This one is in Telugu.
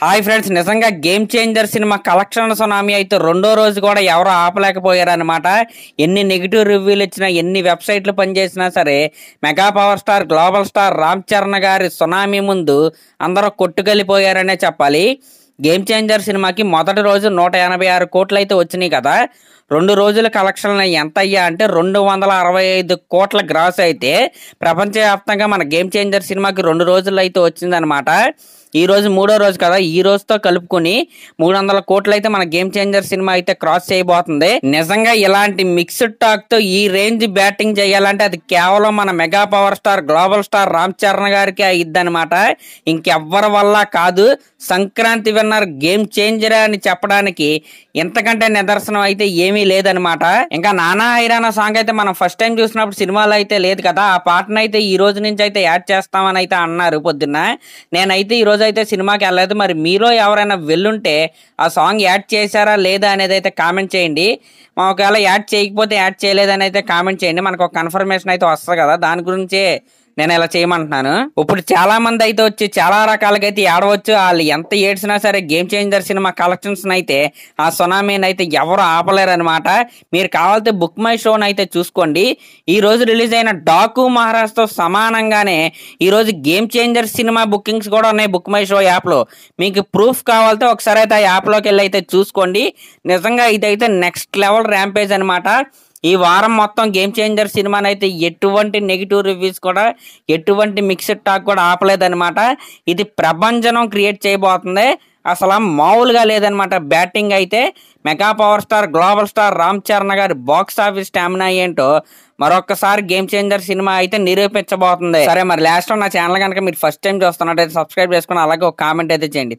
హాయ్ ఫ్రెండ్స్, నిజంగా game changer cinema collection tsunami అయితే రెండో రోజు కూడా ఎవరు ఆపలేకపోయారనమాట. ఎన్ని నెగిటివ్ రివ్యూలు ఇచ్చినా, ఎన్ని వెబ్సైట్లు పనిచేసినా సరే mega power star global star Ram Charan గారి సునామీ ముందు అందరూ కొట్టుకెళ్ళిపోయారనే చెప్పాలి. గేమ్ చేంజర్ సినిమాకి మొదటి రోజు 186 కోట్లు అయితే వచ్చినాయి కదా. 2 రోజుల కలెక్షన్ ఎంత అయ్యా అంటే 265 కోట్ల గ్రాస్ అయితే ప్రపంచవ్యాప్తంగా మన గేమ్ చేంజర్ సినిమాకి 2 రోజుల్లో అయితే వచ్చిందనమాట. ఈ రోజు మూడో రోజు కదా, ఈ రోజుతో కలుపుకొని 300 కోట్లు అయితే మన గేమ్ చేంజర్ సినిమా అయితే క్రాస్ చేయబోతుంది. నిజంగా ఇలాంటి మిక్స్డ్ టాక్ తో ఈ రేంజ్ బ్యాటింగ్ చేయాలంటే అది కేవలం మన mega power star global star Ram Charan గారికి ఇద్దనమాట. ఇంకెవ్వరి వల్ల కాదు. సంక్రాంతి విన్నర్ గేమ్ చేంజర్ అని చెప్పడానికి ఇంతకంటే నిదర్శనం అయితే ఏమీ లేదనమాట. ఇంకా నానా హైరానా సాంగ్ అయితే మనం ఫస్ట్ టైం చూసినప్పుడు సినిమాలో అయితే లేదు కదా, ఆ పాటను అయితే ఈ రోజు నుంచి అయితే యాడ్ చేస్తామని అయితే అన్నారు పొద్దున్న. నేనైతే ఈ రోజు అయితే సినిమాకి వెళ్ళలేదు. మరి మీలో ఎవరైనా వెళ్ళుంటే ఆ సాంగ్ యాడ్ చేశారా లేదా అనేది అయితే కామెంట్ చేయండి. ఒకవేళ యాడ్ చేయకపోతే యాడ్ చేయలేదని అయితే కామెంట్ చేయండి. మనకు ఒక కన్ఫర్మేషన్ అయితే వస్తుంది కదా, దాని గురించే నేను ఇలా చేయమంటున్నాను. ఇప్పుడు చాలా మంది అయితే వచ్చి చాలా రకాలుగా అయితే ఏడవచ్చు. వాళ్ళు ఎంత ఏడ్చినా సరే గేమ్ చేంజర్ సినిమా కలెక్షన్స్ అయితే ఆ సునామీని అయితే ఎవరు ఆపలేరు అనమాట. మీరు కావాలంటే బుక్ మై షోని అయితే చూసుకోండి. ఈ రోజు రిలీజ్ అయిన డాకు మహారాజ్తో సమానంగానే ఈ రోజు గేమ్ చేంజర్ సినిమా బుకింగ్స్ కూడా ఉన్నాయి బుక్ మై షో యాప్లో. మీకు ప్రూఫ్ కావాలంటే ఒకసారి అయితే ఆ యాప్లోకి వెళ్ళి అయితే చూసుకోండి. నిజంగా ఇదైతే నెక్స్ట్ లెవెల్ ర్యాంపేజ్ అనమాట. ఈ వారం మొత్తం గేమ్ చేంజర్ సినిమాని అయితే ఎటువంటి నెగిటివ్ రివ్యూస్ కూడా, ఎటువంటి మిక్స్డ్ టాక్ కూడా ఆపలేదన్నమాట. ఇది ప్రభంజనం క్రియేట్ చేయబోతుంది. అసలు మామూలుగా లేదనమాట బ్యాటింగ్ అయితే. Mega power star global star Ram Charan గారి బాక్స్ ఆఫీస్ స్టామినా ఏంటో మరొకసారి గేమ్ చేంజర్ సినిమా అయితే నిరూపించబోతుంది. సరే, మరి లాస్ట్ నా ఛానల్ కనుక మీరు ఫస్ట్ టైం చూస్తున్నట్టయితే సబ్స్క్రైబ్ చేసుకుని అలాగే ఒక కామెంట్ అయితే చేయండి.